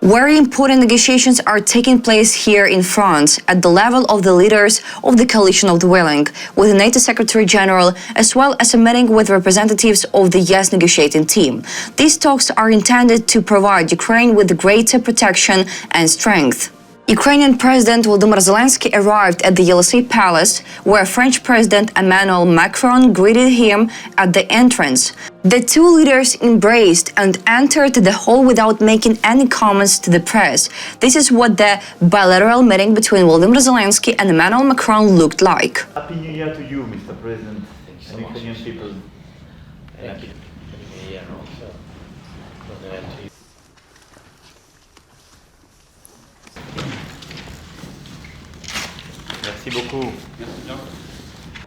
Very important negotiations are taking place here in France at the level of the leaders of the coalition of the willing, with the NATO Secretary General, as well as a meeting with representatives of the yes negotiating team. These talks are intended to provide Ukraine with greater protection and strength. Ukrainian President Volodymyr Zelensky arrived at the Élysée Palace, where French President Emmanuel Macron greeted him at the entrance. The two leaders embraced and entered the hall without making any comments to the press. This is what the bilateral meeting between Volodymyr Zelensky and Emmanuel Macron looked like. Happy New Year to you, Mr. President, and Ukrainian people. Thank you. Happy New Year also. Merci beaucoup.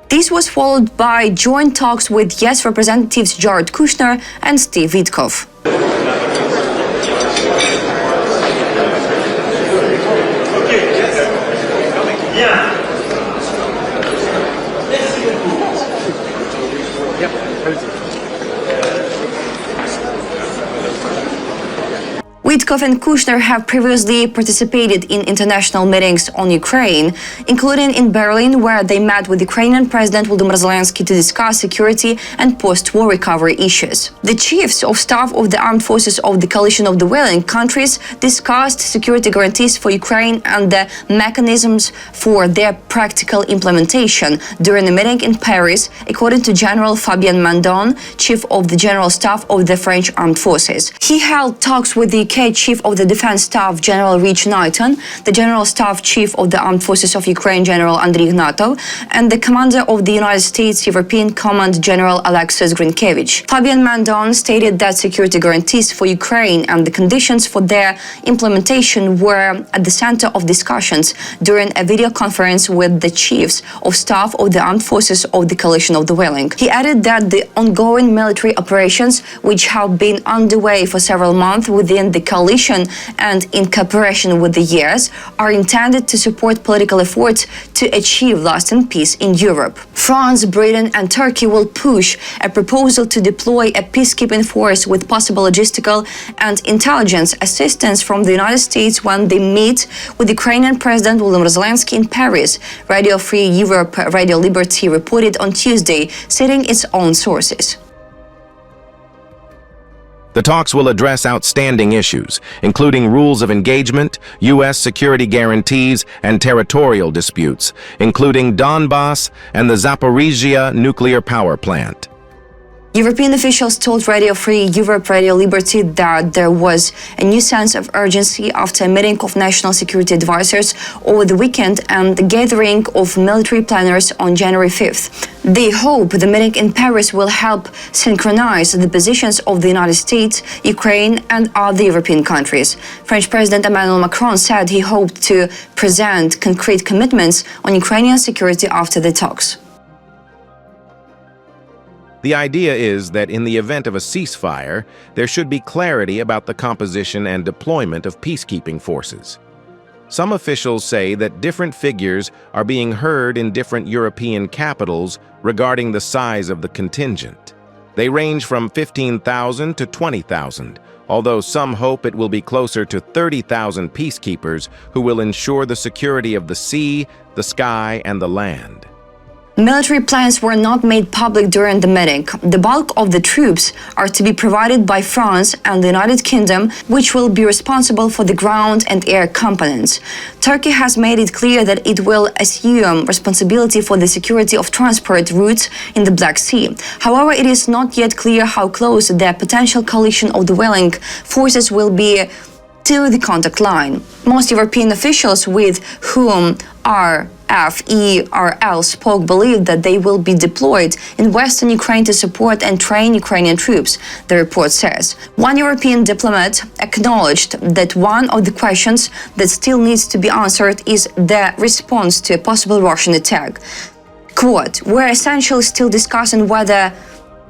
This was followed by joint talks with yes representatives Jared Kushner and Steve Witkoff. Witkoff and Kushner have previously participated in international meetings on Ukraine, including in Berlin, where they met with Ukrainian President Volodymyr Zelensky to discuss security and post-war recovery issues. The chiefs of staff of the armed forces of the coalition of the willing countries discussed security guarantees for Ukraine and the mechanisms for their practical implementation during a meeting in Paris, according to General Fabien Mandon, chief of the general staff of the French armed forces. He held talks with the UK Chief of the Defense Staff General Rich Knighton, the General Staff Chief of the Armed Forces of Ukraine General Andriy Ignatov, and the Commander of the United States European Command General Alexis Grinkevich. Fabien Mandon stated that security guarantees for Ukraine and the conditions for their implementation were at the center of discussions during a video conference with the chiefs of staff of the armed forces of the coalition of the willing. He added that the ongoing military operations, which have been underway for several months within the coalition and in cooperation with the years, are intended to support political efforts to achieve lasting peace in Europe. France, Britain and Turkey will push a proposal to deploy a peacekeeping force with possible logistical and intelligence assistance from the United States when they meet with Ukrainian President Volodymyr Zelensky in Paris, Radio Free Europe Radio Liberty reported on Tuesday, citing its own sources. The talks will address outstanding issues, including rules of engagement, U.S. security guarantees, and territorial disputes, including Donbass and the Zaporizhzhia nuclear power plant. European officials told Radio Free Europe Radio Liberty that there was a new sense of urgency after a meeting of national security advisors over the weekend and the gathering of military planners on January 5th. They hope the meeting in Paris will help synchronize the positions of the United States, Ukraine and other European countries. French President Emmanuel Macron said he hoped to present concrete commitments on Ukrainian security after the talks. The idea is that in the event of a ceasefire, there should be clarity about the composition and deployment of peacekeeping forces. Some officials say that different figures are being heard in different European capitals regarding the size of the contingent. They range from 15,000 to 20,000, although some hope it will be closer to 30,000 peacekeepers who will ensure the security of the sea, the sky, and the land. Military plans were not made public during the meeting. The bulk of the troops are to be provided by France and the United Kingdom, which will be responsible for the ground and air components. Turkey has made it clear that it will assume responsibility for the security of transport routes in the Black Sea. However, it is not yet clear how close the potential coalition of the willing forces will be to the contact line. Most European officials with whom RFERL spoke believe that they will be deployed in western Ukraine to support and train Ukrainian troops, the report says. One European diplomat acknowledged that one of the questions that still needs to be answered is the response to a possible Russian attack. Quote, "We're essentially still discussing whether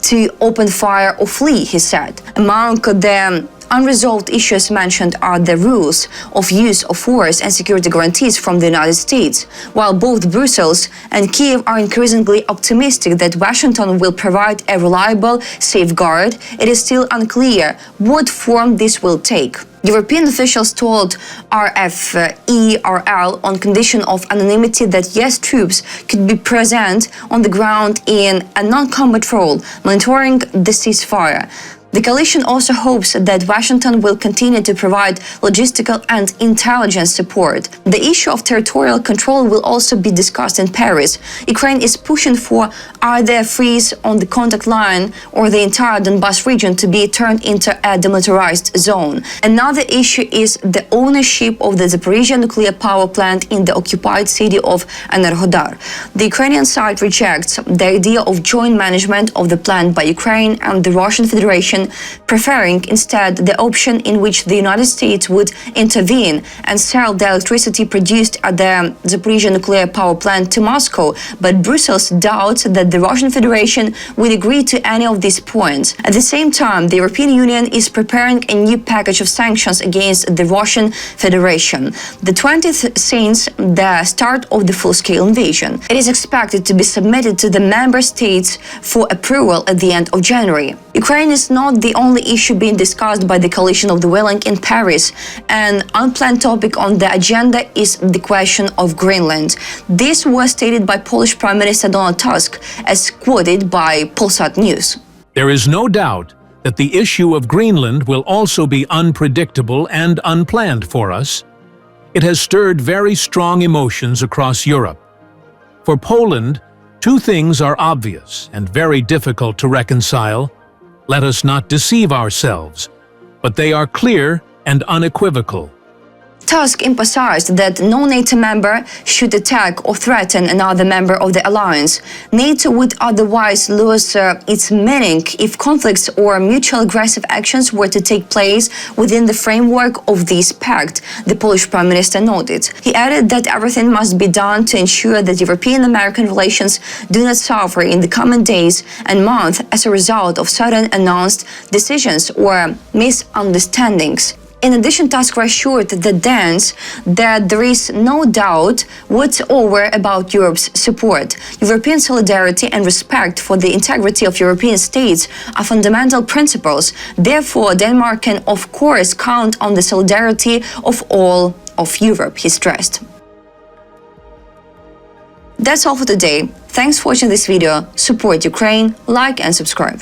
to open fire or flee," he said. Among the Unresolved issues mentioned are the rules of use of force and security guarantees from the United States. While both Brussels and Kiev are increasingly optimistic that Washington will provide a reliable safeguard, it is still unclear what form this will take. European officials told RFERL on condition of anonymity that US troops could be present on the ground in a non-combat role, monitoring the ceasefire. The coalition also hopes that Washington will continue to provide logistical and intelligence support. The issue of territorial control will also be discussed in Paris. Ukraine is pushing for either a freeze on the contact line or the entire Donbas region to be turned into a demilitarized zone. Another issue is the ownership of the Zaporizhzhia nuclear power plant in the occupied city of Enerhodar. The Ukrainian side rejects the idea of joint management of the plant by Ukraine and the Russian Federation, preferring instead the option in which the United States would intervene and sell the electricity produced at the Zaporizhzhia nuclear power plant to Moscow, but Brussels doubts that the Russian Federation would agree to any of these points. At the same time, the European Union is preparing a new package of sanctions against the Russian Federation. The 20th since the start of the full-scale invasion. It is expected to be submitted to the member states for approval at the end of January. Ukraine is not the only issue being discussed by the coalition of the willing in Paris. An unplanned topic on the agenda is the question of Greenland. This was stated by Polish Prime Minister Donald Tusk, as quoted by Polsat News. There is no doubt that the issue of Greenland will also be unpredictable and unplanned for us. It has stirred very strong emotions across Europe. For Poland, two things are obvious and very difficult to reconcile. Let us not deceive ourselves, but they are clear and unequivocal. Tusk emphasized that no NATO member should attack or threaten another member of the alliance. NATO would otherwise lose its meaning if conflicts or mutual aggressive actions were to take place within the framework of this pact, the Polish Prime Minister noted. He added that everything must be done to ensure that European-American relations do not suffer in the coming days and months as a result of sudden announced decisions or misunderstandings. In addition, Tusk assured the Danes that there is no doubt whatsoever about Europe's support. European solidarity and respect for the integrity of European states are fundamental principles. Therefore, Denmark can, of course, count on the solidarity of all of Europe, he stressed. That's all for today. Thanks for watching this video. Support Ukraine, like and subscribe.